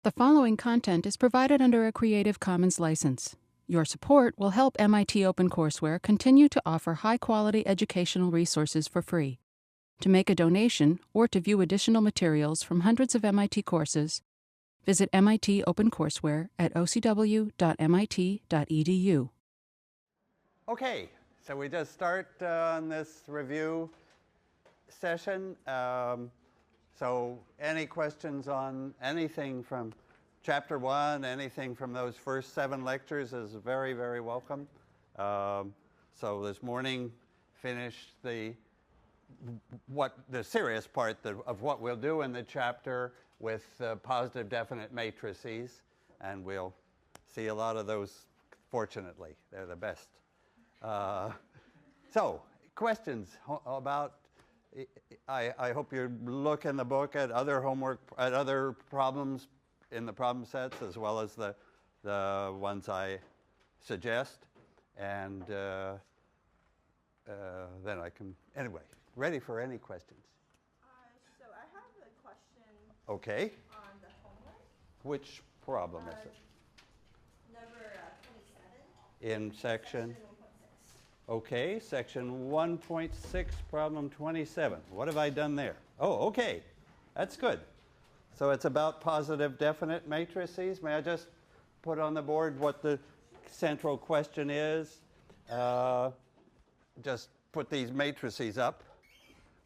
The following content is provided under a Creative Commons license. Your support will help MIT OpenCourseware continue to offer high-quality educational resources for free. To make a donation or to view additional materials from hundreds of MIT courses, visit MIT OpenCourseware at ocw.mit.edu. Okay, so we just start on this review session. So any questions on anything from Chapter 1, anything from those first 7 lectures is very, very welcome. So this morning finished the serious part of what we'll do in the chapter with positive definite matrices, and we'll see a lot of those, fortunately. They're the best. So questions about, I hope you look in the book at other homework, at other problems in the problem sets, as well as the ones I suggest. And then I can, anyway, ready for any questions. So I have a question Okay. on the homework. Which problem is it? Number 27. In section? 1.6. Okay, section 1.6, problem 27. What have I done there? Oh, okay. That's good. So it's about positive definite matrices. May I just put on the board what the central question is? Just put these matrices up.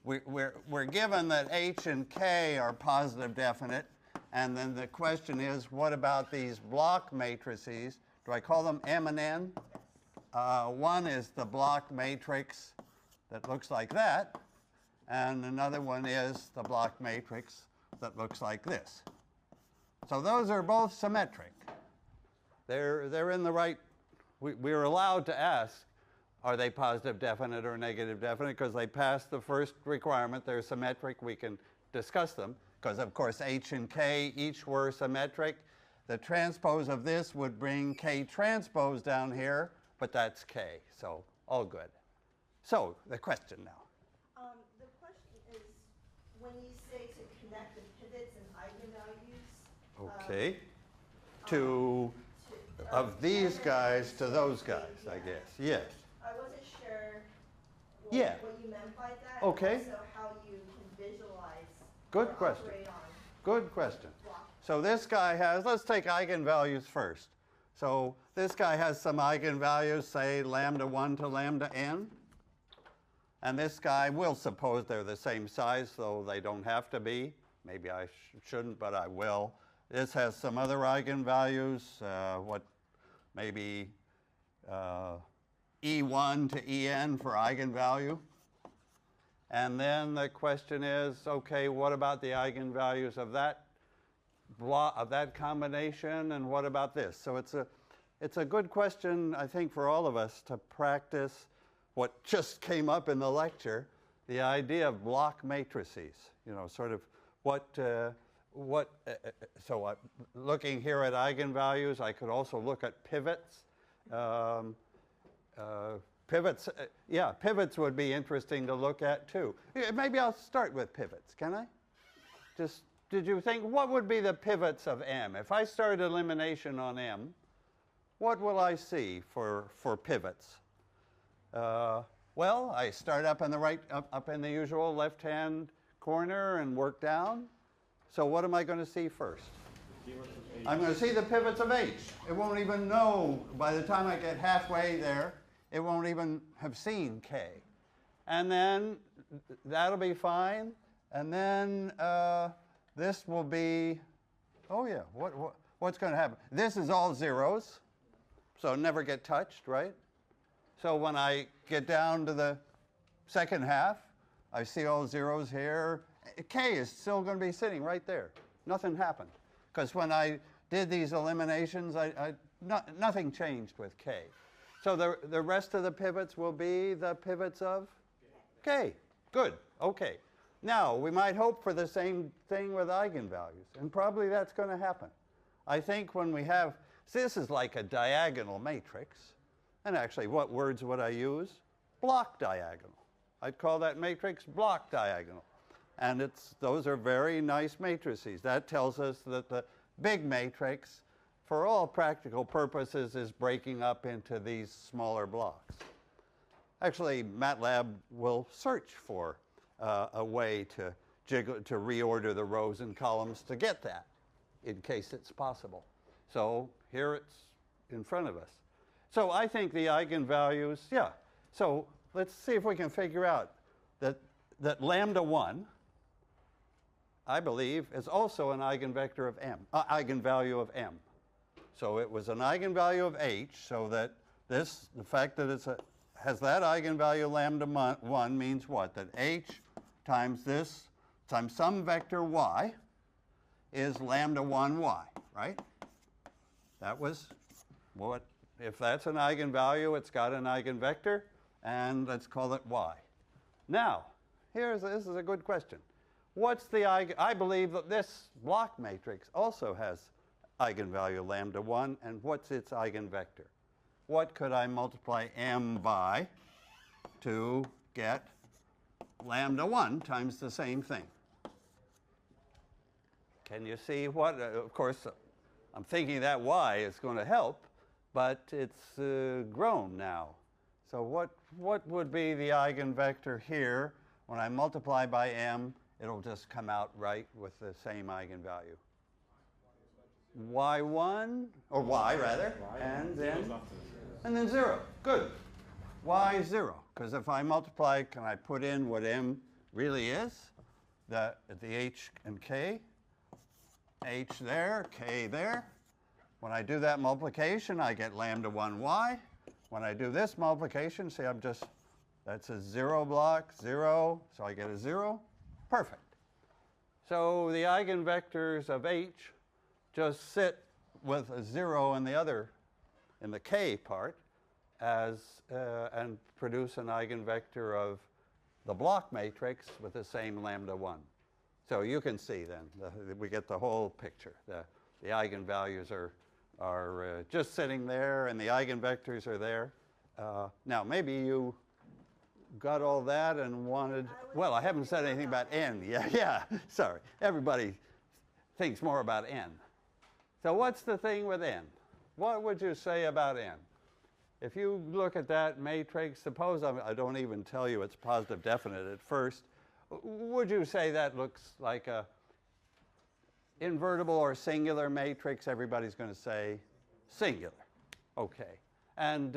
We're given that H and K are positive definite, and then the question is, what about these block matrices? Do I call them M and N? One is the block matrix that looks like that, and another one is the block matrix that looks like this. So those are both symmetric. They're in the right, we're allowed to ask, are they positive definite or negative definite? Because they pass the first requirement, they're symmetric, we can discuss them. Because of course H and K each were symmetric. The transpose of this would bring K transpose down here, but that's K, so all good. So the question now. The question is, when you say to connect the pivots and eigenvalues, Okay. Of these guys to those guys, I guess. Yes. I wasn't sure what Yeah. you meant by that. Okay. And also how you can visualize Good or question. operate on Good question. block. So this guy has, let's take eigenvalues first. So this guy has some eigenvalues, say lambda 1 to lambda n. And this guy, we'll suppose they're the same size, though they don't have to be. Maybe I shouldn't, but I will. This has some other eigenvalues, maybe E1 to En for eigenvalue. And then the question is, okay, what about the eigenvalues of that combination, and what about this? So it's a good question, I think, for all of us to practice what just came up in the lecture, the idea of block matrices. You know, sort of so looking here at eigenvalues, I could also look at pivots. Pivots would be interesting to look at too. Maybe I'll start with pivots, can I? Did you think, what would be the pivots of M? If I start elimination on M, what will I see for pivots? Well, I start up in the usual left-hand corner and work down. So what am I going to see first? I'm going to see the pivots of H. It won't even know, by the time I get halfway there, it won't even have seen K. And then that'll be fine. And then this will be, oh yeah, what's going to happen? This is all zeros, so never get touched, right? So when I get down to the second half, I see all zeros here. K is still going to be sitting right there. Nothing happened. Because when I did these eliminations, nothing changed with K. So the rest of the pivots will be the pivots of K. Good. Okay. Now, we might hope for the same thing with eigenvalues, and probably that's going to happen. I think when we have, this is like a diagonal matrix, and actually, what words would I use? Block diagonal. I'd call that matrix block diagonal. And those are very nice matrices. That tells us that big matrix, for all practical purposes, is breaking up into these smaller blocks. Actually, MATLAB will search for a way to reorder the rows and columns to get that, in case it's possible. So here it's in front of us. So I think the eigenvalues, yeah. So let's see if we can figure out that lambda 1, I believe, is also an eigenvector of m, eigenvalue of m. So it was an eigenvalue of h, so that the fact that it has that eigenvalue lambda 1 means what? That h times this times some vector y is lambda 1y, right? That was what, if that's an eigenvalue, it's got an eigenvector, and let's call it y. Now, this is a good question. What's the I believe that this block matrix also has eigenvalue lambda 1, and what's its eigenvector? What could I multiply m by to get lambda 1 times the same thing? Can you see what? Of course, I'm thinking that y is going to help, but it's grown now. So what would be the eigenvector here? When I multiply by m, it'll just come out right with the same eigenvalue. y1, or y rather, and then 0. Good. y 0. Because if I multiply, can I put in what m really is? The h and k. H there, k there. When I do that multiplication, I get lambda 1y. When I do this multiplication, see, that's a 0 block, 0, so I get a 0. Perfect. So the eigenvectors of h just sit with a 0 in the k part, and produce an eigenvector of the block matrix with the same lambda 1. So you can see then, we get the whole picture. The eigenvalues are just sitting there, and the eigenvectors are there. Now, maybe you got all that and wanted, well, I haven't said anything about n. Yeah, sorry. Everybody thinks more about n. So what's the thing with n? What would you say about n? If you look at that matrix, suppose I don't even tell you it's positive definite at first, would you say that looks like a invertible or singular matrix? Everybody's going to say singular. Okay. And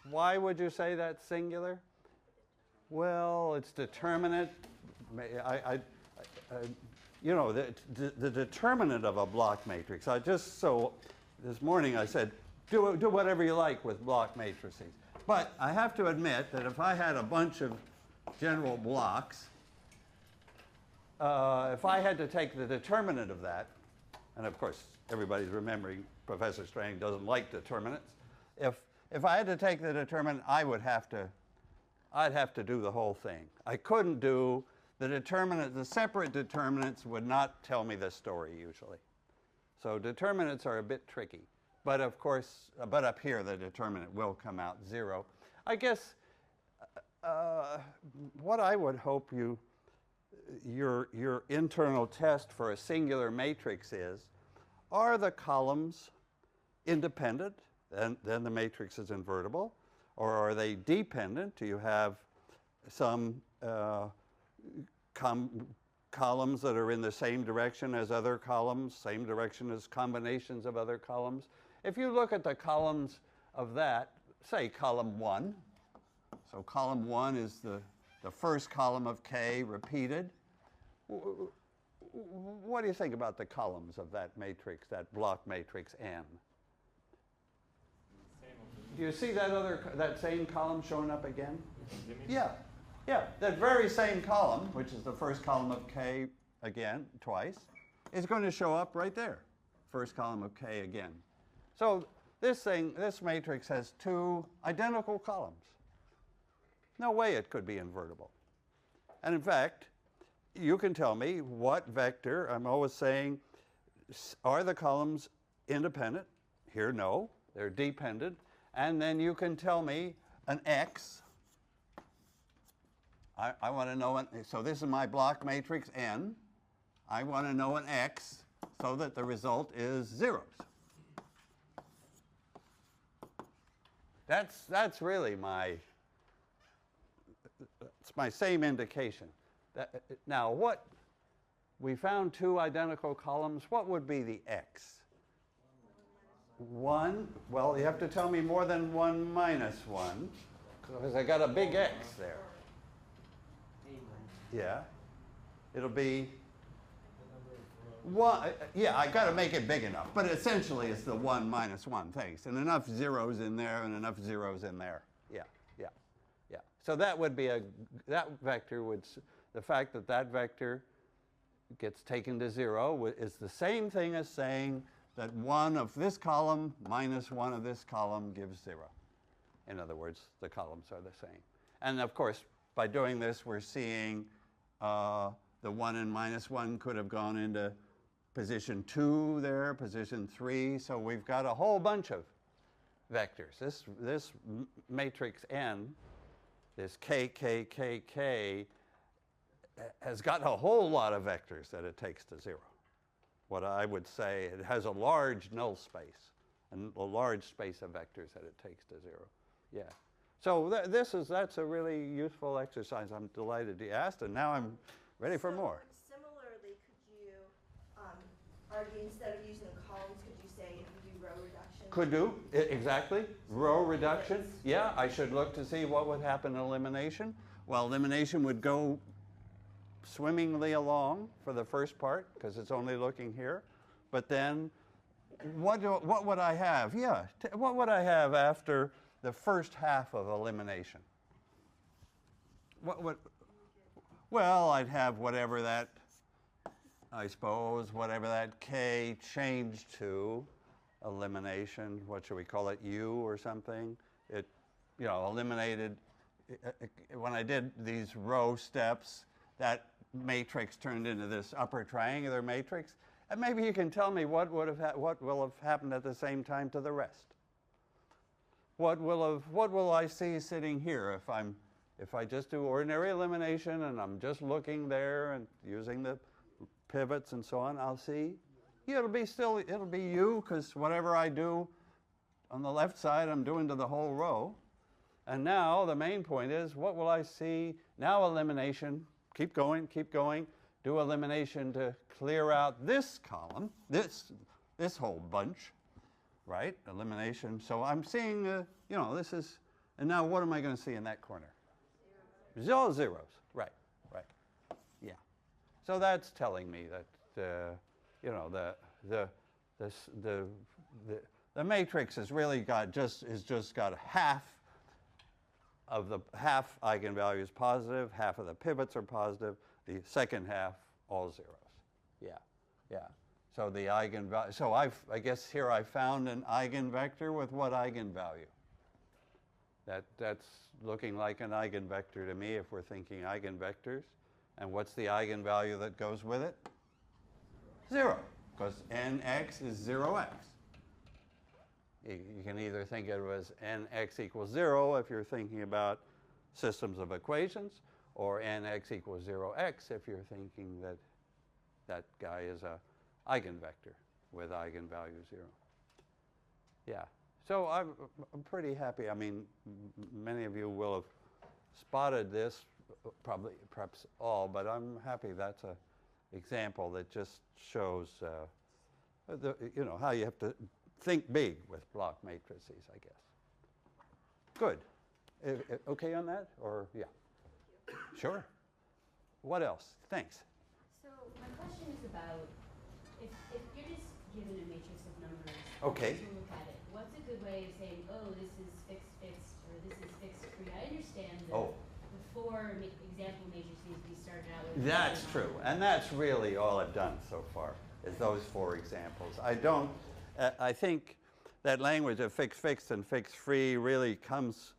why would you say that's singular? Well, it's determinate. You know, the determinant of a block matrix. This morning I said, do whatever you like with block matrices. But I have to admit that if I had a bunch of general blocks, if I had to take the determinant of that, and of course everybody's remembering Professor Strang doesn't like determinants. If I had to take the determinant, I'd have to do the whole thing. I couldn't do the determinant. The separate determinants would not tell me the story usually. So determinants are a bit tricky. But of course, up here the determinant will come out 0. I guess what I would hope your internal test for a singular matrix is, are the columns independent, and then the matrix is invertible, or are they dependent? Do you have some columns that are in the same direction as other columns, same direction as combinations of other columns? If you look at the columns of that, say column 1, so column 1 is the first column of k repeated. What do you think about the columns of that matrix, that block matrix n? Do you see that same column showing up again? Yeah, that very same column, which is the first column of k again, twice, is going to show up right there. First column of k again. So this matrix has 2 identical columns. No way it could be invertible. And in fact, you can tell me what vector. I'm always saying, are the columns independent? Here, no. They're dependent. And then you can tell me an x. I want to know, so this is my block matrix n. I want to know an x so that the result is zeros. That's really it's my same indication. Now, what we found two identical columns. What would be the x? 1. Well, you have to tell me more than 1 minus 1, because I got a big x there. Yeah. It'll be 1. Yeah, I got to make it big enough. But essentially, it's the 1 minus 1. Thanks. And enough zeros in there and enough zeros in there. Yeah, yeah, yeah. So that would be that vector would, the fact that that vector gets taken to 0 is the same thing as saying that 1 of this column minus 1 of this column gives 0. In other words, the columns are the same. And of course, by doing this, we're seeing the 1 and minus 1 could have gone into position 2 there, position 3. So we've got a whole bunch of vectors. This matrix N, this K, K, K, K, has got a whole lot of vectors that it takes to 0. What I would say, it has a large null space and a large space of vectors that it takes to 0. Yeah. So that's a really useful exercise. I'm delighted you asked, and now I'm ready for more. Similarly, could you argue instead of using columns, could you say if you do row reduction? Could do, exactly. Row reduction. Yeah, I should look to see what would happen in elimination. Well, elimination would go swimmingly along for the first part, because it's only looking here. But then, what would I have? Yeah, what would I have after the first half of elimination? Well, I'd have whatever that, I suppose, whatever that K changed to, elimination, what should we call it, U or something? It, eliminated, when I did these row steps, that matrix turned into this upper triangular matrix. And maybe you can tell me what will have happened at the same time to the rest. What will I see sitting here if I just do ordinary elimination and I'm just looking there and using the pivots and so on? I'll see. Yeah, it'll be U, because whatever I do on the left side, I'm doing to the whole row. And now the main point is, what will I see now? Elimination. Keep going, do elimination to clear out this column, this whole bunch, right? Elimination. So I'm seeing, this is, and now what am I going to see in that corner? All zeros, right. Yeah. So that's telling me that, the matrix has really got just got half of the half eigenvalues positive, half of the pivots are positive, the second half all zeros. Yeah. So the eigenvalue. So I guess here I found an eigenvector with what eigenvalue? That's looking like an eigenvector to me if we're thinking eigenvectors. And what's the eigenvalue that goes with it? 0, because nx is 0x. You can either think of it as nx equals 0 if you're thinking about systems of equations, or nx equals 0x if you're thinking that that guy is an eigenvector with eigenvalue 0. Yeah. So I'm pretty happy. I mean, many of you will have spotted this, perhaps all, but I'm happy that's an example that just shows how you have to think big with block matrices, I guess. Good. Okay on that? Or, yeah. Sure. What else? Thanks. So my question is about, if you're just given a matrix of numbers, okay, to look at it, what's a good way of saying, oh, this is fixed, or this is fixed free? I understand the 4 example matrices we started out with. That's true. And that's really all I've done so far, is those 4 examples. I think that language of fixed, and fixed free really comes,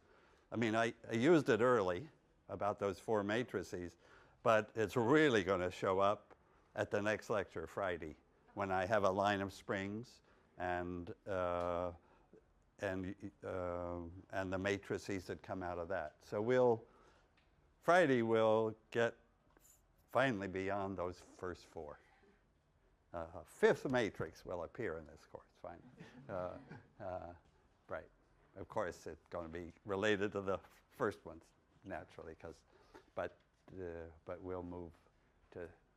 I mean, I used it early about those 4 matrices, but it's really going to show up at the next lecture Friday when I have a line of springs and the matrices that come out of that. So Friday we'll get finally beyond those first 4. fifth matrix will appear in this course. Fine. Right. Of course, it's going to be related to the first ones naturally, but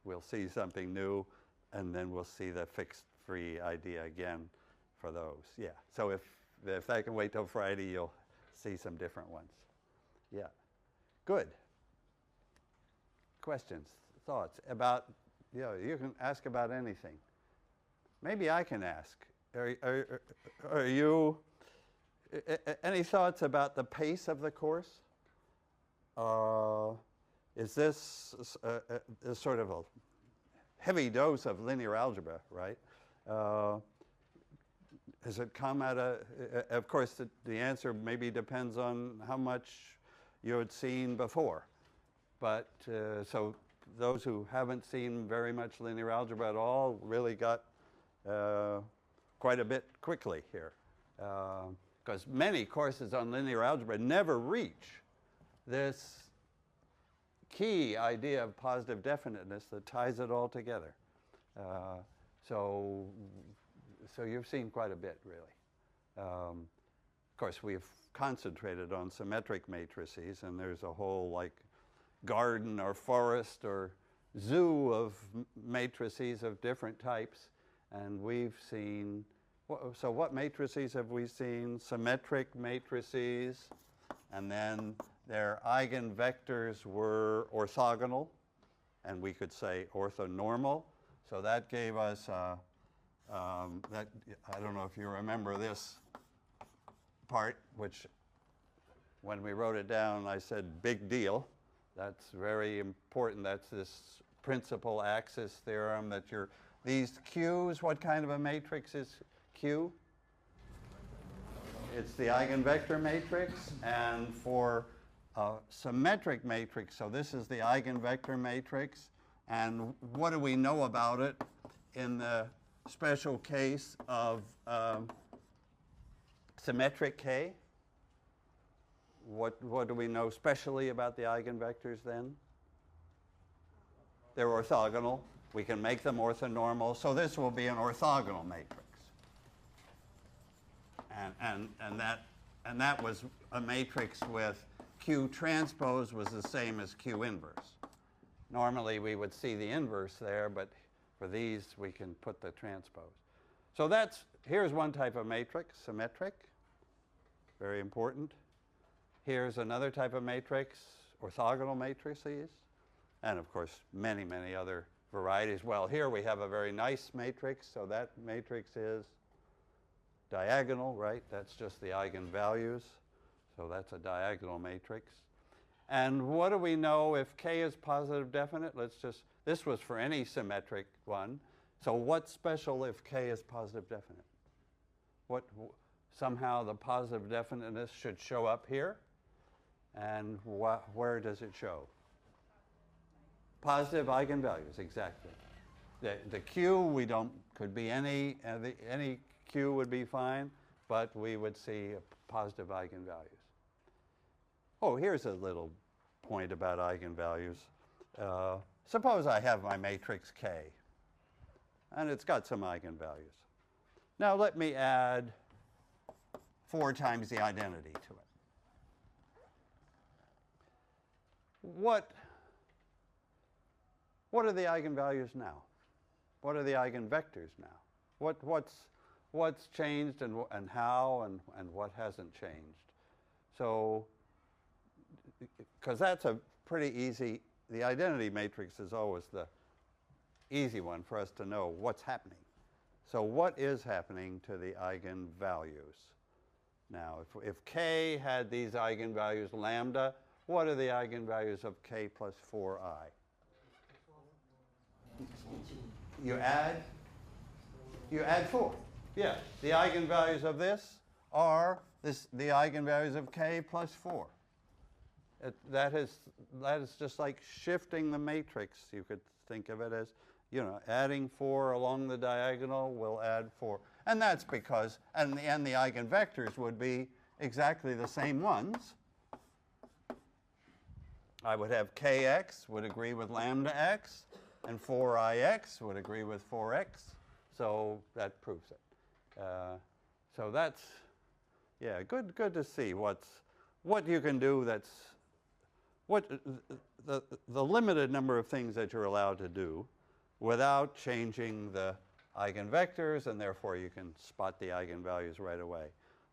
we'll see something new, and then we'll see the fixed free idea again for those. Yeah. So if that can wait till Friday, you'll see some different ones. Yeah. Good. Questions, thoughts about, you can ask about anything. Maybe I can ask. Are you, any thoughts about the pace of the course? Is this a sort of a heavy dose of linear algebra, right? Has it come at of course, the answer maybe depends on how much you had seen before. But so those who haven't seen very much linear algebra at all really got quite a bit quickly here. Because many courses on linear algebra never reach this key idea of positive definiteness that ties it all together. So you've seen quite a bit, really. Of course, we've concentrated on symmetric matrices, and there's a whole like garden or forest or zoo of matrices of different types, and we've seen, so what matrices have we seen? Symmetric matrices, and then their eigenvectors were orthogonal, and we could say orthonormal. So that gave us, I don't know if you remember this part, which when we wrote it down, I said big deal. That's very important. That's this principal axis theorem that these Q's, what kind of a matrix is Q? It's the eigenvector matrix, and for a symmetric matrix, so this is the eigenvector matrix, and what do we know about it in the special case of symmetric K? What do we know specially about the eigenvectors then? They're orthogonal. We can make them orthonormal. So this will be an orthogonal matrix. And that was a matrix with Q transpose was the same as Q inverse. Normally we would see the inverse there, but for these we can put the transpose. So here's one type of matrix, symmetric, very important. Here's another type of matrix, orthogonal matrices, and of course many, many other varieties. Well, here we have a very nice matrix, so that matrix is diagonal, right? That's just the eigenvalues, so that's a diagonal matrix. And what do we know if K is positive definite? This was for any symmetric one. So what's special if K is positive definite? Somehow the positive definiteness should show up here. And where does it show? Positive eigenvalues, exactly. The Q, could be any Q would be fine, but we would see positive eigenvalues. Oh, here's a little point about eigenvalues. Suppose I have my matrix K, and it's got some eigenvalues. Now let me add 4 times the identity to it. What are the eigenvalues now? What are the eigenvectors now? What's changed and how and what hasn't changed? So, because that's a pretty easy, the identity matrix is always the easy one for us to know what's happening. So what is happening to the eigenvalues? Now, if K had these eigenvalues lambda, what are the eigenvalues of K plus 4i? You add 4. Yeah, the eigenvalues of this are the eigenvalues of K plus 4. That is just like shifting the matrix. You could think of it as, adding 4 along the diagonal will add 4. And that's because, and the eigenvectors would be exactly the same ones. I would have Kx would agree with lambda x, And 4ix would agree with 4x, so that proves it. So that's, yeah, good to see what you can do that's, the limited number of things that you're allowed to do without changing the eigenvectors, and therefore you can spot the eigenvalues right away.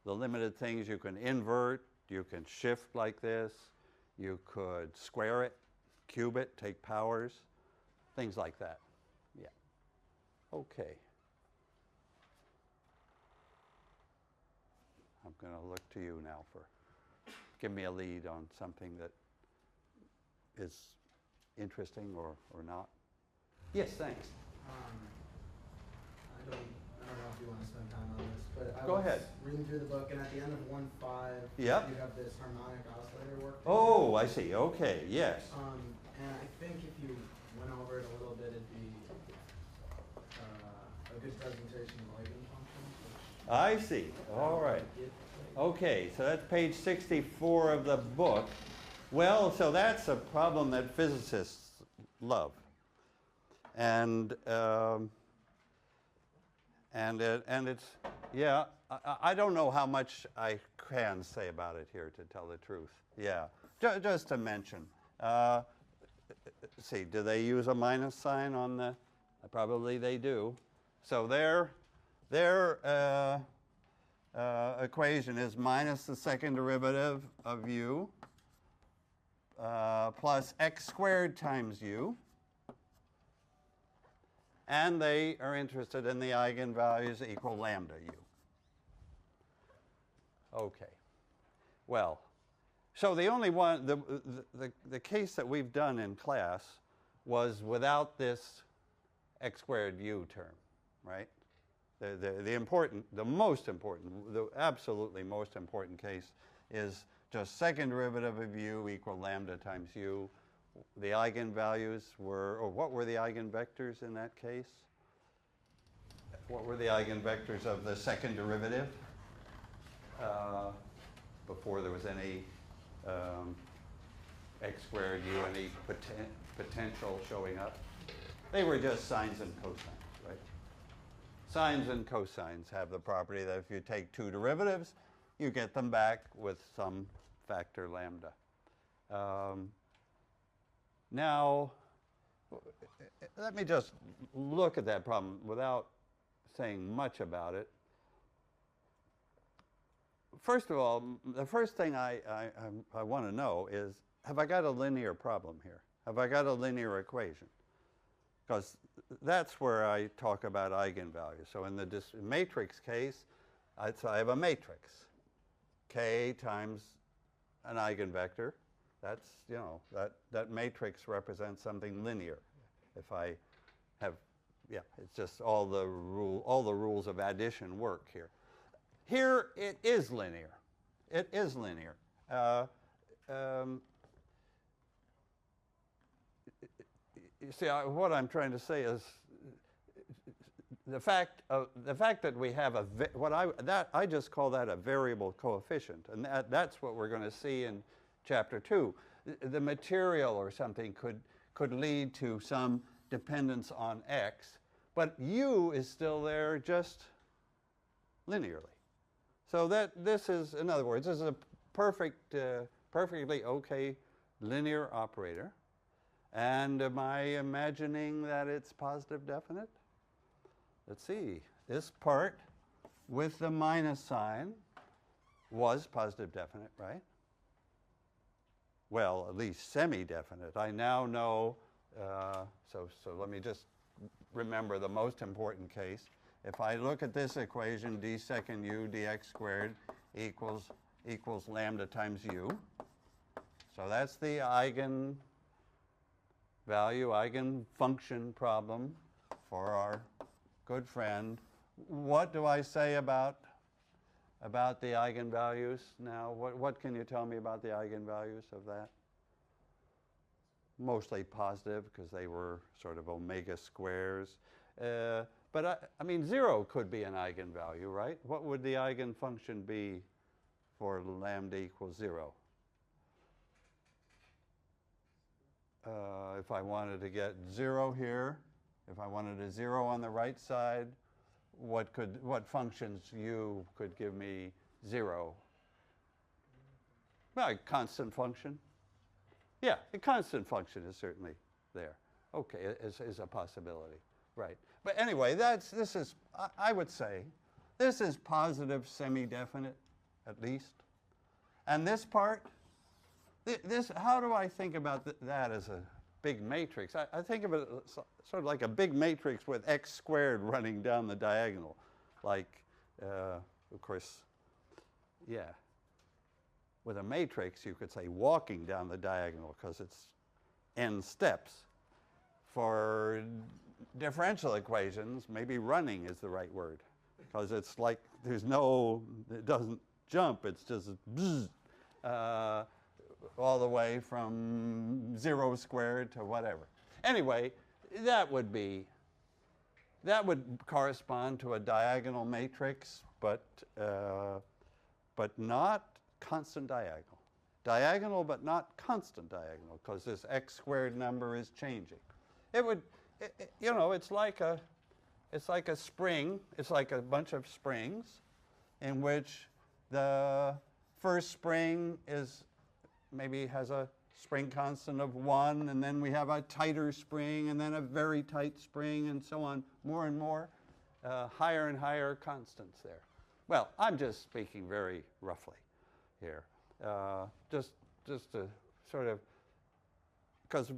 The limited things you can invert, you can shift like this, you could square it, cube it, take powers, things like that. Yeah. Okay. I'm going to look to you now for, give me a lead on something that is interesting or not. Yes, thanks. I don't know if you want to spend time on this, but I Go ahead. reading through the book, and at the end of 1.5, Yep. you have this harmonic oscillator work. Oh, I see. Okay, yes. And I think if you went over it a little bit, it'd be a good presentation of eigenfunctions. I see. All right. Okay, so that's page 64 of the book. Well, so that's a problem that physicists love. And it's, yeah, I don't know how much I can say about it here, to tell the truth. Yeah, just to mention. See, do they use a minus sign on the, probably they do. So their equation is minus the second derivative of u plus x squared times u. And they are interested in the eigenvalues equal lambda u. Okay. Well, so the only one, the case that we've done in class was without this x squared u term, right? The most important, the absolutely most important case is just second derivative of u equal lambda times u. The eigenvalues were, or what were the eigenvectors in that case? What were the eigenvectors of the second derivative before there was any x squared u, any potential showing up? They were just sines and cosines, right? Sines and cosines have the property that if you take two derivatives, you get them back with some factor lambda. Now, let me just look at that problem without saying much about it. First of all, the first thing I want to know is, have I got a linear problem here? Have I got a linear equation? Because that's where I talk about eigenvalues. So in the matrix case, I have a matrix. K times an eigenvector. That's, you know, that matrix represents something linear. If I have, yeah, it's just all the rules of addition work here. Here it is linear. It is linear. You see, what I'm trying to say is the fact that we have I just call that a variable coefficient, and that's what we're going to see in Chapter 2. The material or something could lead to some dependence on x, but u is still there just linearly. So this is, in other words, this is a perfectly okay linear operator. And am I imagining that it's positive definite? Let's see. This part with the minus sign was positive definite, right? Well, at least semi-definite. I now know, so let me just remember the most important case. If I look at this equation, d second u dx squared equals lambda times u. So that's the eigenvalue, eigenfunction problem for our good friend. What do I say about the eigenvalues now? What can you tell me about the eigenvalues of that? Mostly positive because they were sort of omega squares. But I mean, 0 could be an eigenvalue, right? What would the eigenfunction be for lambda equals 0? if I wanted to get 0 here, if I wanted a 0 on the right side, what functions u could give me 0? Well, a constant function. Yeah, a constant function is certainly there. Okay, is a possibility, right? But anyway, this is, I would say, this is positive semi-definite, at least. And this part, how do I think about that as a big matrix? I think of it sort of like a big matrix with x squared running down the diagonal. Like, of course, yeah. With a matrix, you could say walking down the diagonal because it's n steps. For differential equations, maybe running is the right word because it's like it doesn't jump, it's just bzz, all the way from 0 squared to whatever. Anyway, that would correspond to a diagonal matrix, but not constant diagonal. Diagonal, but not constant diagonal, because this x squared number is changing. It would, it's like a spring. It's like a bunch of springs, in which the first spring maybe has a spring constant of 1, and then we have a tighter spring, and then a very tight spring, and so on, more and more, higher and higher constants there. Well, I'm just speaking very roughly here, just to sort of, because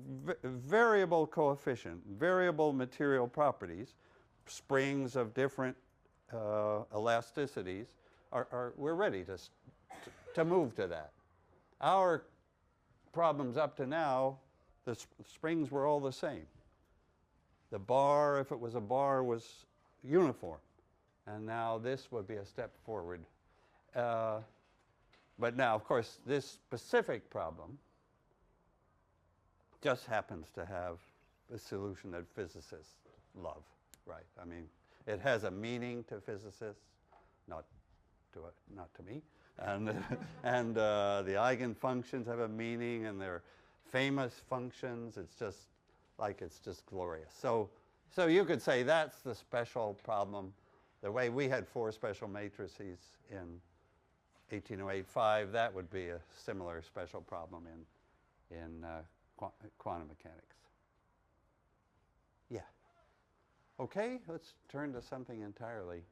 variable coefficient, variable material properties, springs of different elasticities, we're ready to move to that. Our problems up to now, the springs were all the same. The bar, if it was a bar, was uniform. And now this would be a step forward. But now, of course, this specific problem just happens to have a solution that physicists love, right? I mean, it has a meaning to physicists, not to me. And, the eigenfunctions have a meaning, and they're famous functions. It's just glorious. So you could say that's the special problem. The way we had 4 special matrices in 18085, that would be a similar special problem in quantum mechanics. Yeah. Okay, let's turn to something entirely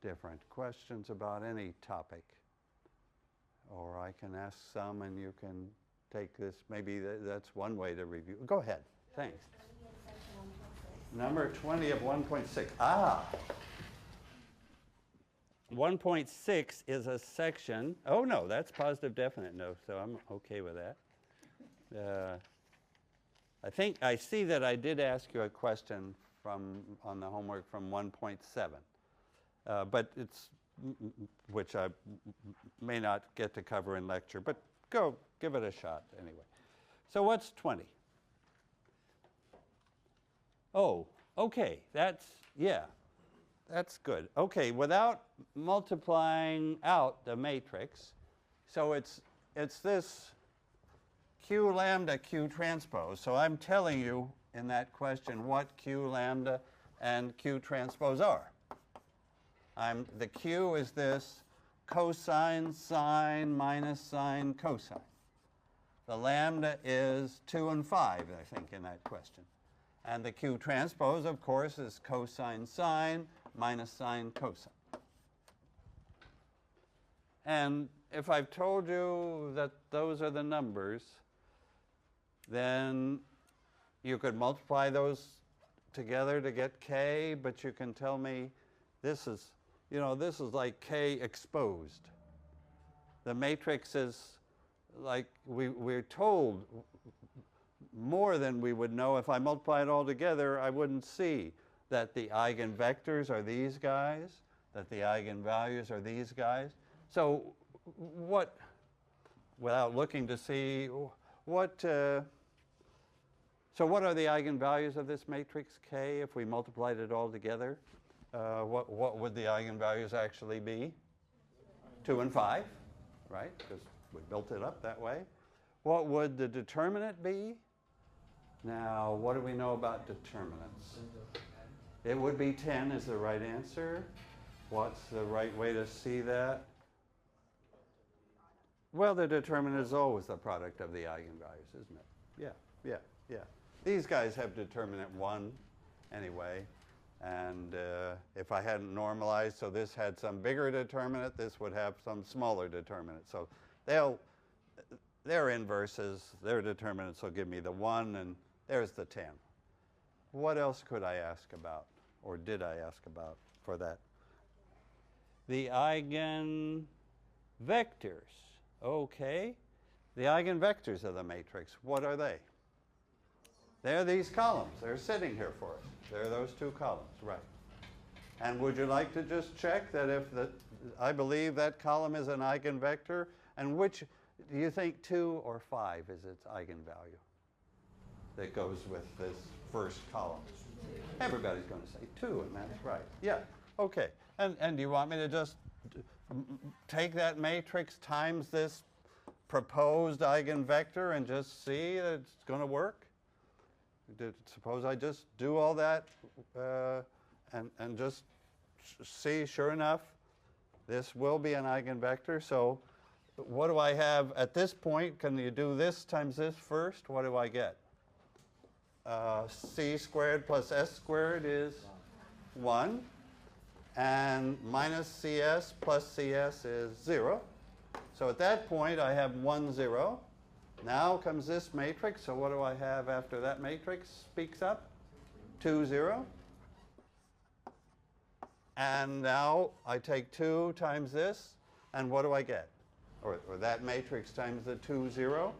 different. Questions about any topic? Or I can ask some and you can take this. Maybe that's one way to review. Go ahead. Thanks. Number 20 of 1.6. 1.6 is a section. Oh, no, that's positive definite no, so I'm okay with that. I see that I did ask you a question on the homework from 1.7, but which I may not get to cover in lecture, but go give it a shot anyway. So what's 20? Oh, okay, that's good. Okay, without multiplying out the matrix, so it's this Q lambda Q transpose. So I'm telling you in that question what Q lambda and Q transpose are. The Q is this cosine, sine, minus sine, cosine. The lambda is 2 and 5, I think, in that question. And the Q transpose, of course, is cosine, sine, minus sine, cosine. And if I've told you that those are the numbers, then you could multiply those together to get K, but you can tell me this is like K exposed. The matrix is like we're told more than we would know. If I multiply it all together, I wouldn't see that the eigenvectors are these guys, that the eigenvalues are these guys. So without looking to see so what are the eigenvalues of this matrix K if we multiplied it all together? What would the eigenvalues actually be? 2 and 5, right? Because we built it up that way. what would the determinant be? Now, what do we know about determinants? It would be 10 is the right answer. What's the right way to see that? Well, the determinant is always the product of the eigenvalues, isn't it? Yeah. These guys have determinant 1 anyway. And if I hadn't normalized, so this had some bigger determinant, this would have some smaller determinant. So their inverses, their determinants will give me the 1, and there's the 10. What else could I ask about, or did I ask about for that? The eigenvectors. Okay. The eigenvectors of the matrix, what are they? They're these columns. They're sitting here for us. They're those 2 columns, right. And would you like to just check that if I believe that column is an eigenvector, and which, do you think 2 or 5 is its eigenvalue that goes with this first column? Everybody's going to say 2, and that's right. Yeah, okay. And do you want me to just take that matrix times this proposed eigenvector and just see that it's going to work? Suppose I just do all that and just see, sure enough, this will be an eigenvector. So what do I have at this point? Can you do this times this first? What do I get? C squared plus S squared is 1. And minus CS plus CS is 0. So at that point, I have 1, 0. Now comes this matrix, so what do I have after that matrix speaks up? 2, 0. And now I take 2 times this, and what do I get? Or that matrix times the 2, 0.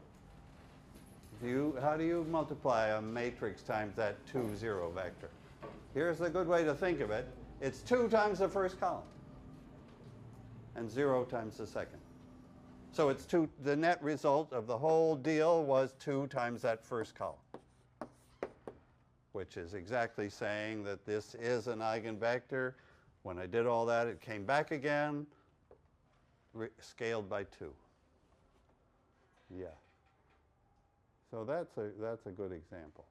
How do you multiply a matrix times that 2, 0 vector? Here's a good way to think of it. It's 2 times the first column, and 0 times the second. So it's 2, the net result of the whole deal was 2 times that first column, which is exactly saying that this is an eigenvector. When I did all that, it came back again, scaled by 2. Yeah. So that's a good example.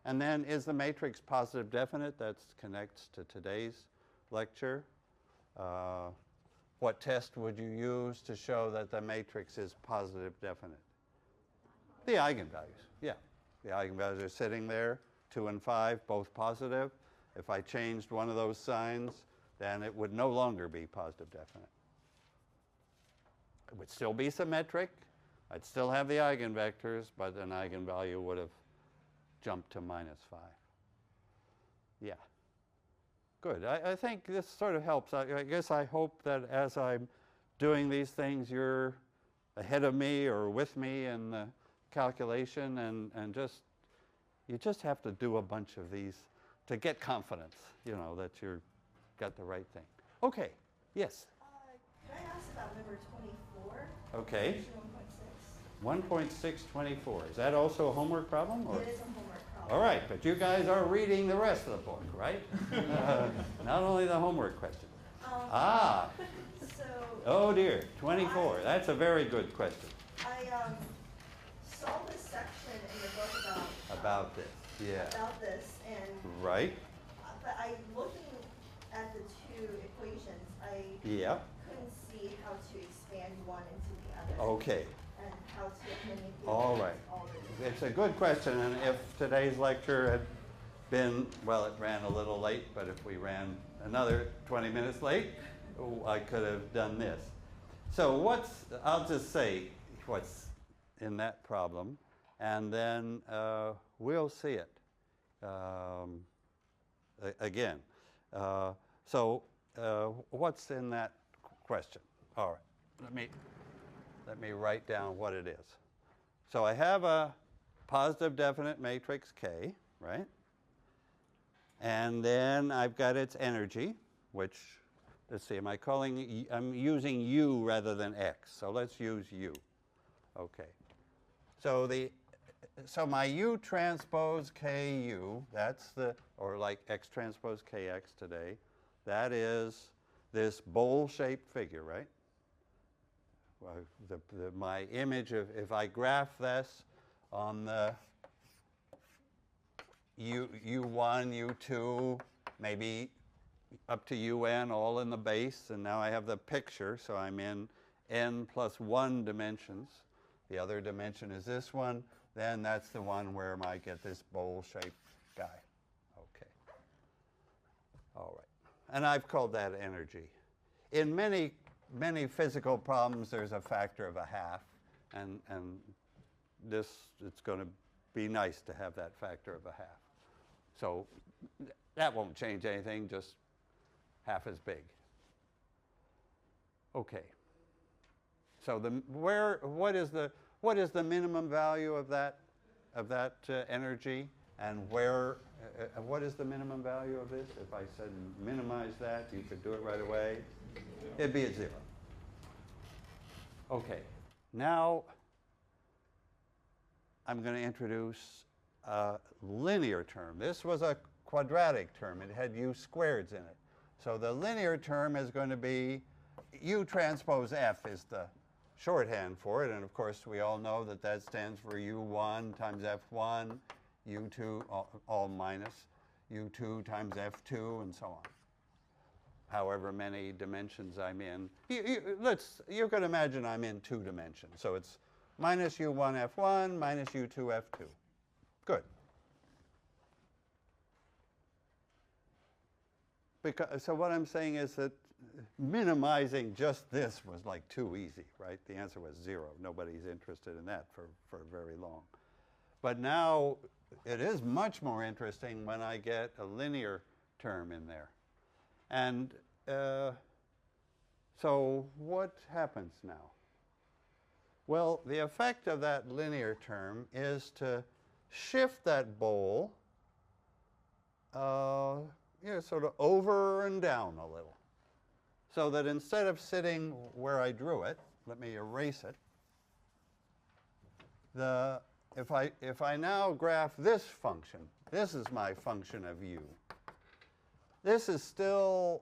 And then is the matrix positive definite? That connects to today's lecture. What test would you use to show that the matrix is positive definite? The eigenvalues, yeah. The eigenvalues are sitting there, 2 and 5, both positive. If I changed one of those signs, then it would no longer be positive definite. It would still be symmetric. I'd still have the eigenvectors, but an eigenvalue would have jumped to minus 5. Yeah. Good. I think this sort of helps. I guess I hope that as I'm doing these things, you're ahead of me or with me in the calculation, and you just have to do a bunch of these to get confidence, that you've got the right thing. Okay. Yes? Can I ask about number 24? Okay. 1.6. 1.624. Is that also a homework problem? Or? It is a homework problem. All right, but you guys are reading the rest of the book, right? Not only the homework question. So. Oh dear, 24. That's a very good question. I saw this section in the book About this, yeah. About this, and. Right. But looking at the 2 equations, I Yep. couldn't see how to expand one into the other. Okay. And how to manipulate All right. all the It's a good question, and if today's lecture had been, well, it ran a little late, but if we ran another 20 minutes late, I could have done this. So I'll just say what's in that problem, and then we'll see it again. So what's in that question? All right, let me write down what it is. So I have a positive definite matrix K, right? And then I've got its energy, which, let's see, I'm using U rather than X, so let's use U. Okay. So my U transpose KU, or like X transpose KX today, that is this bowl-shaped figure, right? my image of, if I graph this on the U1, U2, maybe up to UN, all in the base, and now I have the picture, so I'm in n plus 1 dimensions. The other dimension is this one, then that's the one where I get this bowl-shaped guy. Okay. All right. And I've called that energy. In many physical problems, there's a factor of a half, and this, it's going to be nice to have that factor of a half. So that won't change anything, just half as big. Okay. So what is the minimum value of that energy, and what is the minimum value of this? If I said minimize that, you could do it right away. It'd be at 0. Okay. Now I'm going to introduce a linear term. This was a quadratic term. It had u squareds in it. So the linear term is going to be U transpose F is the shorthand for it. And of course, we all know that that stands for U1 times F1, U2, all minus, U2 times F2, and so on. However many dimensions I'm in. You can imagine I'm in 2 dimensions. So it's minus U1 F1 minus U2 F2. Good. So what I'm saying is that minimizing just this was like too easy, right? The answer was 0. Nobody's interested in that for very long. But now it is much more interesting when I get a linear term in there. And so what happens now? Well, the effect of that linear term is to shift that bowl sort of over and down a little. So that instead of sitting where I drew it, let me erase it. If I now graph this function, this is my function of u. This is still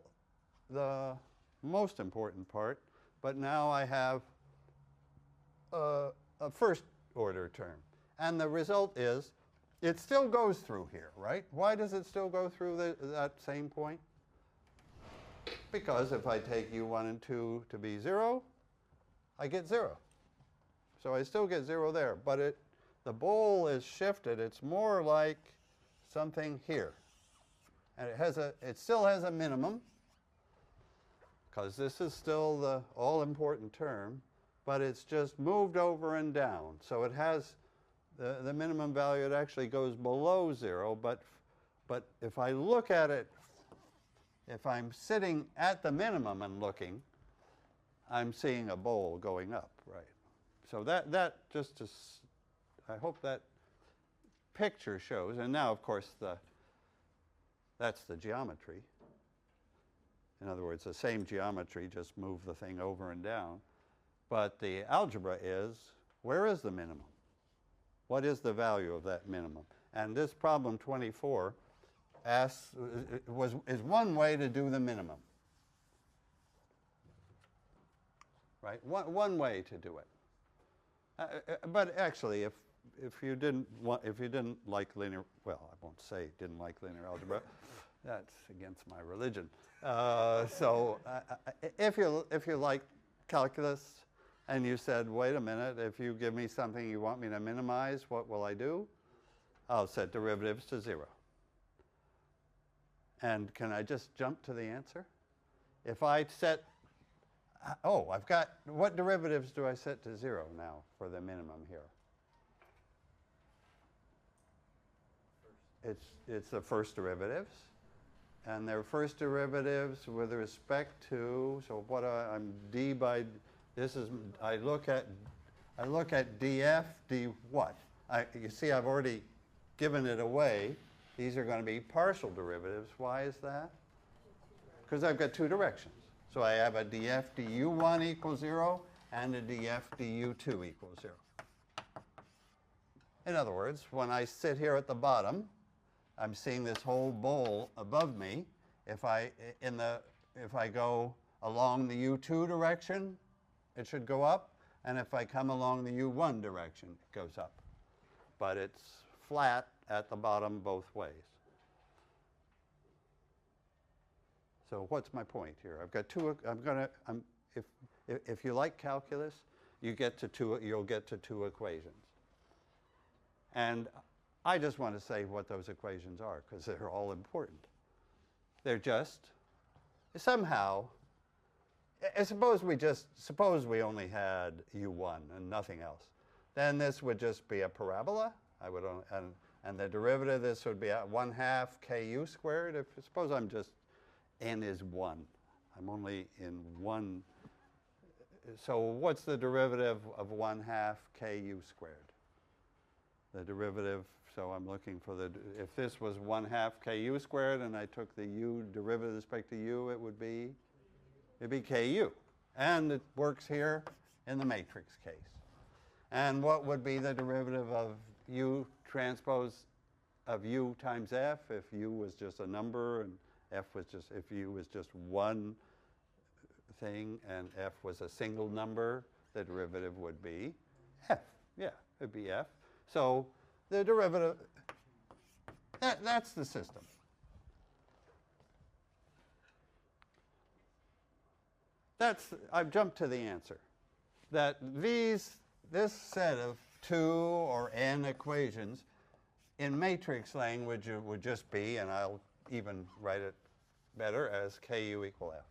the most important part, but now I have a first order term. And the result is it still goes through here, right? Why does it still go through that same point? Because if I take u1 and 2 to be 0, I get 0. So I still get 0 there. But the bowl is shifted. It's more like something here. And it still has a minimum, because this is still the all-important term, but it's just moved over and down. So it has the minimum value. It actually goes below 0, but if I look at it, if I'm sitting at the minimum and looking, I'm seeing a bowl going up, right? So that just is, I hope that picture shows. And now, of course, that's the geometry. In other words, the same geometry, just move the thing over and down. But the algebra is, where is the minimum? What is the value of that minimum? And this problem 24 is one way to do the minimum. Right? One way to do it. But actually, if you didn't like linear, well, I won't say didn't like linear algebra. That's against my religion. So if you like calculus, and you said, wait a minute, if you give me something you want me to minimize, what will I do? I'll set derivatives to 0. And can I just jump to the answer? If I set, I've got, what derivatives do I set to 0 now for the minimum here? It's the first derivatives. And they're first derivatives with respect to, so what I'm d by, this is, I look at df, d what? You see, I've already given it away. These are going to be partial derivatives. Why is that? Because I've got 2 directions. So I have a df du1 equals 0 and a df du2 equals 0. In other words, when I sit here at the bottom, I'm seeing this whole bowl above me. If I go along the u2 direction, It should go up, and if I come along the U1 direction, it goes up. But it's flat at the bottom both ways. So what's my point here? I've got two. If you like calculus, you'll get to two equations. And I just want to say what those equations are because they're all important. They're just somehow. Suppose we only had U1 and nothing else. Then this would just be a parabola. And the derivative of this would be 1/2 KU squared. Suppose I'm just n is 1. I'm only in 1. So what's the derivative of 1/2 KU squared? The derivative, so I'm looking for if this was 1/2 KU squared and I took the u derivative with respect to u, it'd be KU. And it works here in the matrix case. And what would be the derivative of u transpose of u times f if u was just a number and if u was just one thing and f was a single number, the derivative would be f. Yeah, it would be f. So the derivative, that's the system. I've jumped to the answer. That this set of 2 or n equations in matrix language it would just be, and I'll even write it better as KU equal F.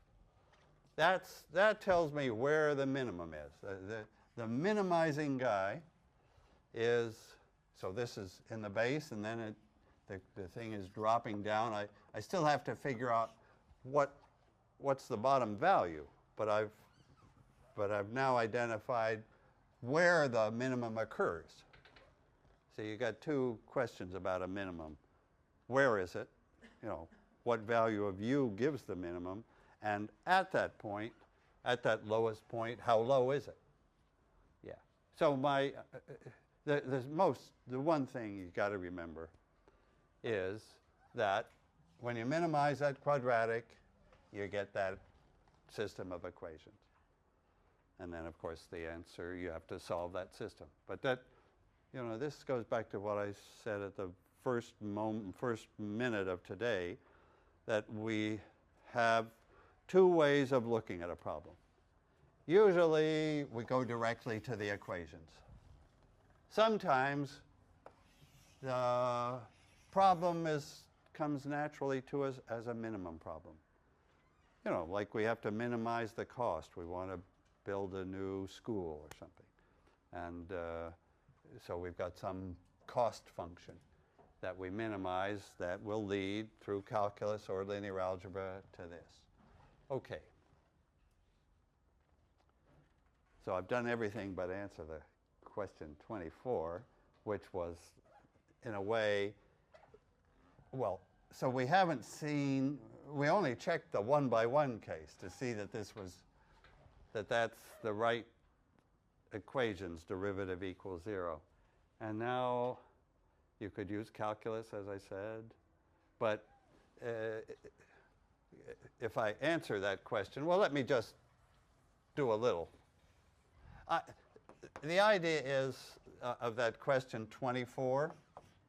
That tells me where the minimum is. The minimizing guy is, so this is in the base, and then the thing is dropping down. I still have to figure out what's the bottom value, but I've now identified where the minimum occurs. So you got two questions about a minimum. Where is it? What value of u gives the minimum? And at that point, at that lowest point, how low is it? Yeah. So the one thing you've got to remember is that when you minimize that quadratic, you get that system of equations. And then, of course, the answer, you have to solve that system. But this goes back to what I said at the first minute of today, that we have two ways of looking at a problem. Usually, we go directly to the equations. Sometimes, the problem comes naturally to us as a minimum problem. Like we have to minimize the cost. We want to build a new school or something. And so we've got some cost function that we minimize that will lead through calculus or linear algebra to this. Okay. So I've done everything but answer the question 24, which was, in a way, well, so we haven't seen, we only checked the 1-by-1 case to see that that's the right equations, derivative equals 0. And now you could use calculus, as I said, but if I answer that question, well, let me just do a little. The idea is of that question 24,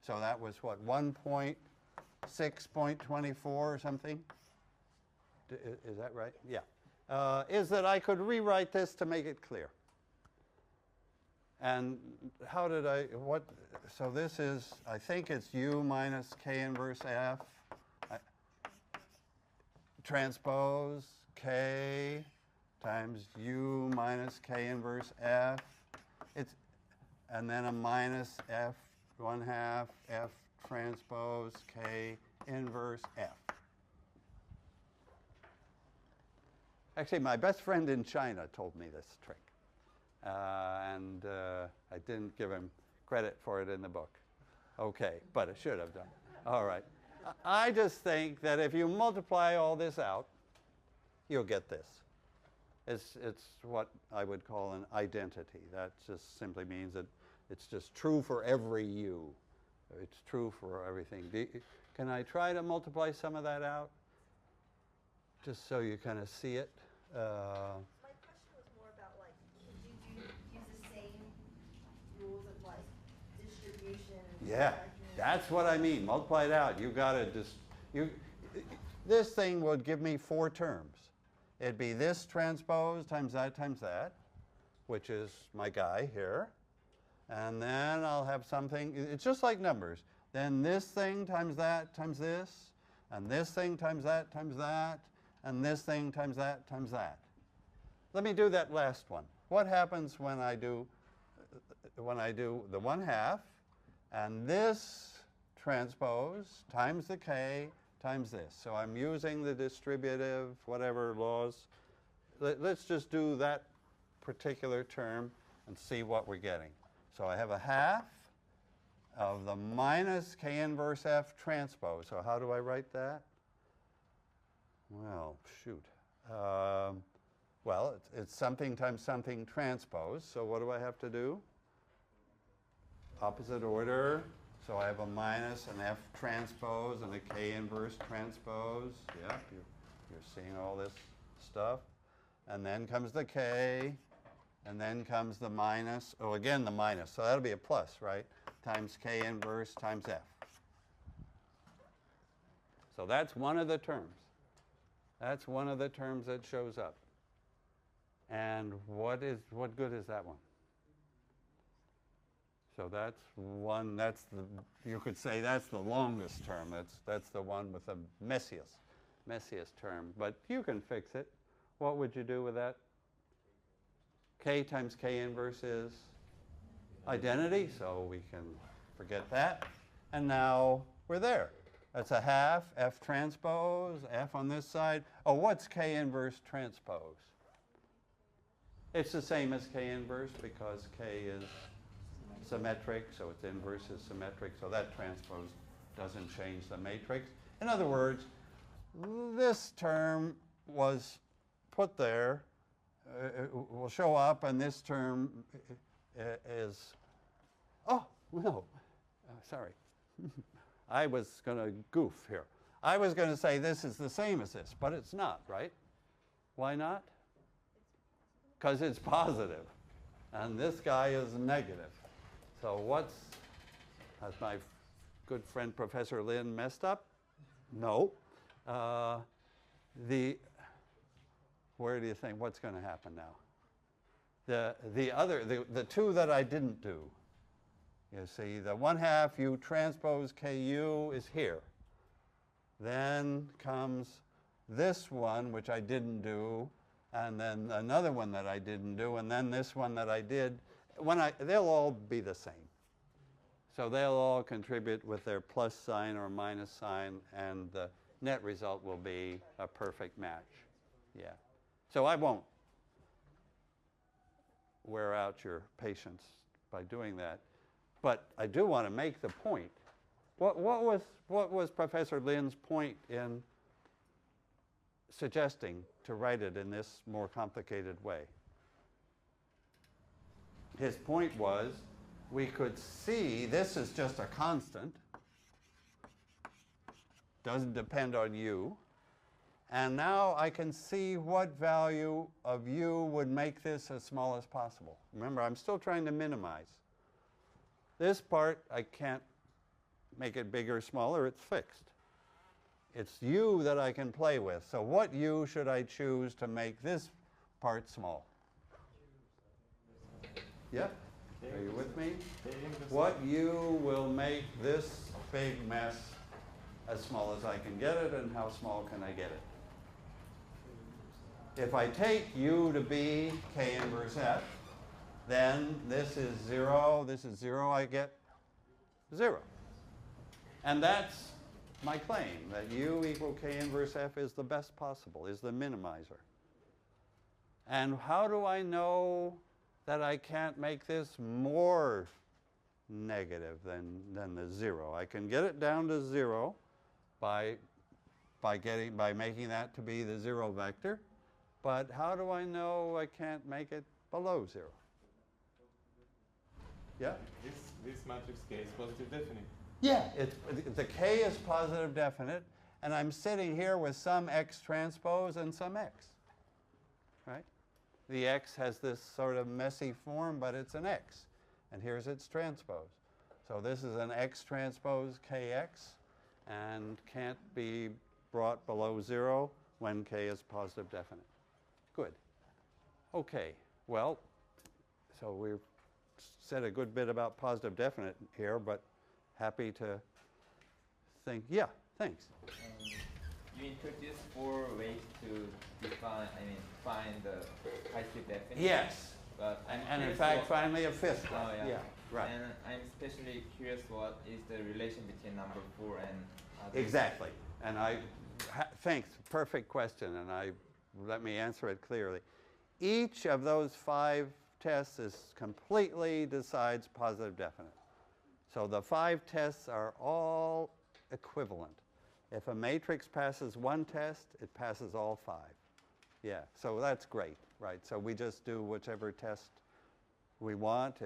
so that was what, 1.6.24 or something? Is that right? Yeah. Is that I could rewrite this to make it clear. And how did so this is, I think it's u minus k inverse f transpose k times u minus k inverse f. And then a minus f 1/2 f transpose k inverse f. Actually, my best friend in China told me this trick. And I didn't give him credit for it in the book. Okay, but I should have done. All right. I just think that if you multiply all this out, you'll get this. It's what I would call an identity. That just simply means that it's just true for every u. It's true for everything. Can I try to multiply some of that out? Just so you kind of see it. My question was more about, like, Yeah, that's what I mean. Multiply it out. You've got to just, this thing would give me 4 terms. It'd be this transpose times that, which is my guy here. And then I'll have something, it's just like numbers. Then this thing times that times this, and this thing times that, and this thing times that times that. Let me do that last one. What happens when I do the 1/2, and this transpose times the k times this? So I'm using the distributive, whatever laws. Let's just do that particular term and see what we're getting. So I have 1/2 of the minus k inverse f transpose. So how do I write that? Well, shoot. Well, it's something times something transpose. So what do I have to do? Opposite order. So I have a minus an f transpose and a k inverse transpose. Yep, you're seeing all this stuff. And then comes the k. And then comes the minus. Oh, again, the minus. So that'll be a plus, right? Times k inverse times f. So that's one of the terms. That's one of the terms that shows up. And what good is that one? So that's one, you could say that's the longest term. That's the one with the messiest term. But you can fix it. What would you do with that? K times k inverse is identity, so we can forget that. And now we're there. That's 1/2 f transpose, f on this side. Oh, what's k inverse transpose? It's the same as k inverse because k is symmetric, so its inverse is symmetric, so that transpose doesn't change the matrix. In other words, this term was put there, will show up, and this term is, oh, no, sorry. I was going to goof here. I was going to say this is the same as this, but it's not, right? Why not? Because it's positive, and this guy is negative. So has my good friend Professor Lin messed up? No. Where do you think, what's going to happen now? The two that I didn't do, you see, the 1/2 u transpose ku is here. Then comes this one, which I didn't do, and then another one that I didn't do, and then this one that I did. They'll all be the same. So they'll all contribute with their plus sign or minus sign, and the net result will be a perfect match. Yeah. So I won't wear out your patience by doing that. But I do want to make the point. What was Professor Lin's point in suggesting to write it in this more complicated way? His point was we could see this is just a constant, doesn't depend on u. And now I can see what value of u would make this as small as possible. Remember, I'm still trying to minimize. This part, I can't make it bigger or smaller. It's fixed. It's u that I can play with. So what u should I choose to make this part small? Yeah? Are you with me? What u will make this big mess as small as I can get it, and how small can I get it? If I take u to be k inverse f, then this is 0, this is 0, I get 0. And that's my claim, that u equal k inverse f is the best possible, is the minimizer. And how do I know that I can't make this more negative than the 0? I can get it down to 0 by making that to be the 0 vector. But how do I know I can't make it below 0? Yeah? This matrix K is positive definite. Yeah, the K is positive definite, and I'm sitting here with some X transpose and some X, right? The X has this sort of messy form, but it's an X, and here's its transpose. So this is an X transpose Kx and can't be brought below 0 when K is positive definite. Good. Okay, well, so we've said a good bit about positive definite here, but happy to think, yeah, thanks. You introduced 4 ways to define, find the positive definite. Yes. But and in fact, finally a 5th one. Oh, yeah. Yeah, right. And I'm especially curious what is the relation between number 4 and other. Exactly. And thanks, perfect question, and let me answer it clearly. Each of those 5 tests completely decides positive definite. So the 5 tests are all equivalent. If a matrix passes 1 test, it passes all 5. Yeah, so that's great, right? So we just do whichever test we want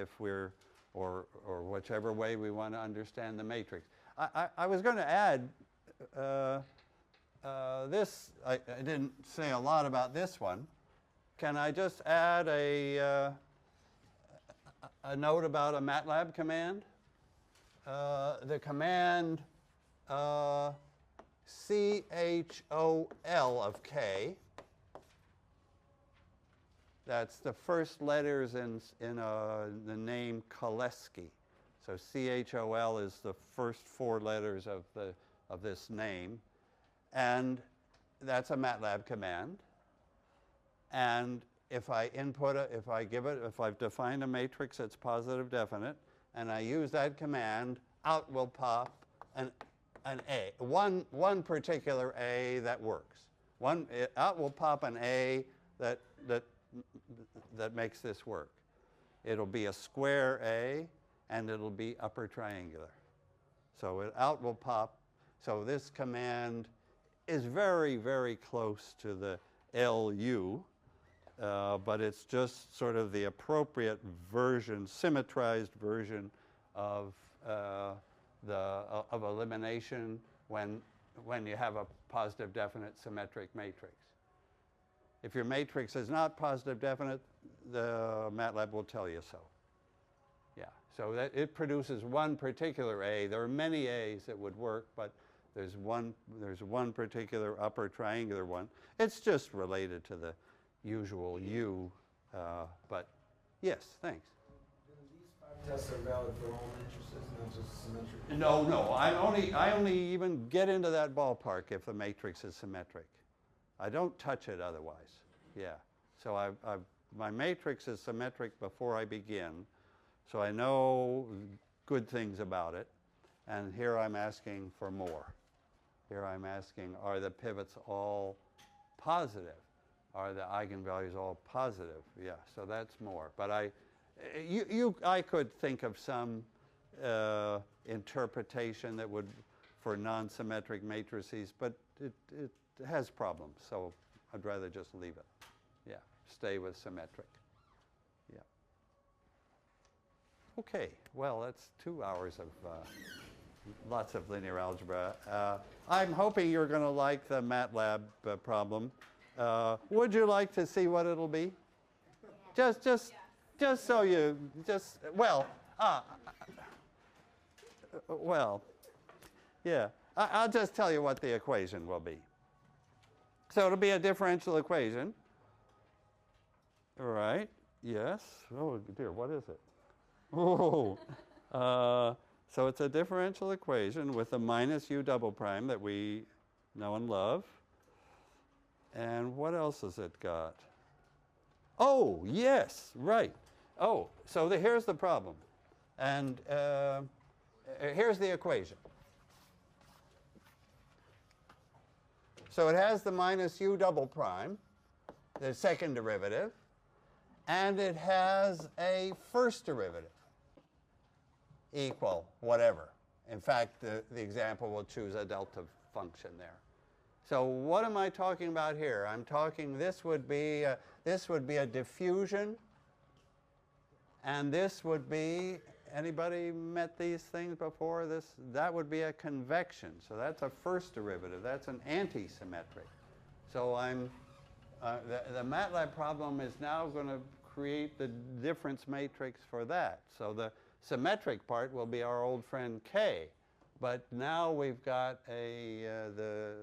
or whichever way we want to understand the matrix. I was going to add this. I didn't say a lot about this one. Can I just add a note about a MATLAB command? The command CHOL of K, that's the first letters in the name Koleski. So CHOL is the first 4 letters of this name. And that's a MATLAB command. And if I if I've defined a matrix that's positive definite, and I use that command, out will pop an A, one particular A that works. Out will pop an A that makes this work. It'll be a square A, and it'll be upper triangular. So out will pop. So this command is very, very close to the LU, but it's just sort of the appropriate version, symmetrized version of elimination when you have a positive definite symmetric matrix. If your matrix is not positive definite, the MATLAB will tell you so. Yeah, so that it produces one particular A. There are many A's that would work, but there's one particular upper triangular one. It's just related to the usual U, but yes, thanks. These 5 tests are valid for all matrices, not just symmetric? No. I only even get into that ballpark if the matrix is symmetric. I don't touch it otherwise. Yeah. So my matrix is symmetric before I begin, so I know good things about it. And here I'm asking for more. Here I'm asking, are the pivots all positive? Are the eigenvalues all positive? Yeah, so that's more. But I could think of some interpretation that would, for non-symmetric matrices, but it has problems, so I'd rather just leave it. Yeah, stay with symmetric. Yeah. Okay, well, that's 2 hours of lots of linear algebra. I'm hoping you're going to like the MATLAB problem. Would you like to see what it'll be? Just so you, yeah. I'll just tell you what the equation will be. So it'll be a differential equation. All right, yes. Oh dear, what is it? Oh, so it's a differential equation with a minus u double prime that we know and love. And what else has it got? Oh, yes, right. Oh, so here's the problem. And here's the equation. So it has the minus u double prime, the second derivative, and it has a first derivative equal whatever. In fact, the example will choose a delta function there. So what am I talking about here? I'm talking this would be a diffusion, and this would be, anybody met these things before? That would be a convection. So that's a first derivative. That's an anti-symmetric. So the MATLAB problem is now going to create the difference matrix for that. So the symmetric part will be our old friend K. But now we've got the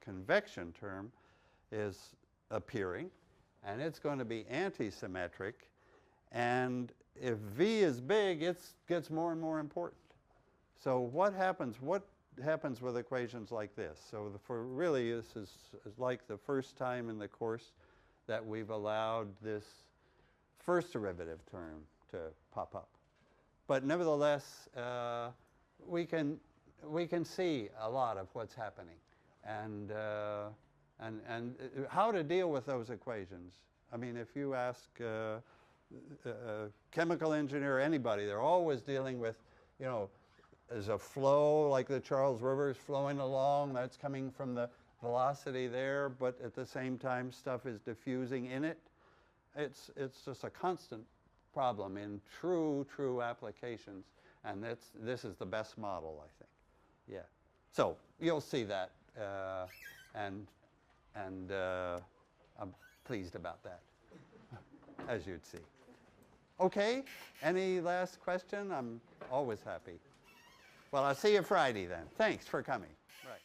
convection term is appearing, and it's going to be anti-symmetric. And if V is big, it gets more and more important. So what happens with equations like this? So really, this is like the first time in the course that we've allowed this first derivative term to pop up. But nevertheless, we can see a lot of what's happening, and how to deal with those equations. I mean, if you ask a chemical engineer, anybody, they're always dealing with, you know, there's a flow like the Charles River is flowing along. That's coming from the velocity there, but at the same time, stuff is diffusing in it. It's just a constant problem in true applications, and this is the best model, I think. Yeah. So you'll see that, and I'm pleased about that, as you'd see. Okay. Any last question? I'm always happy. Well, I'll see you Friday then. Thanks for coming. Right.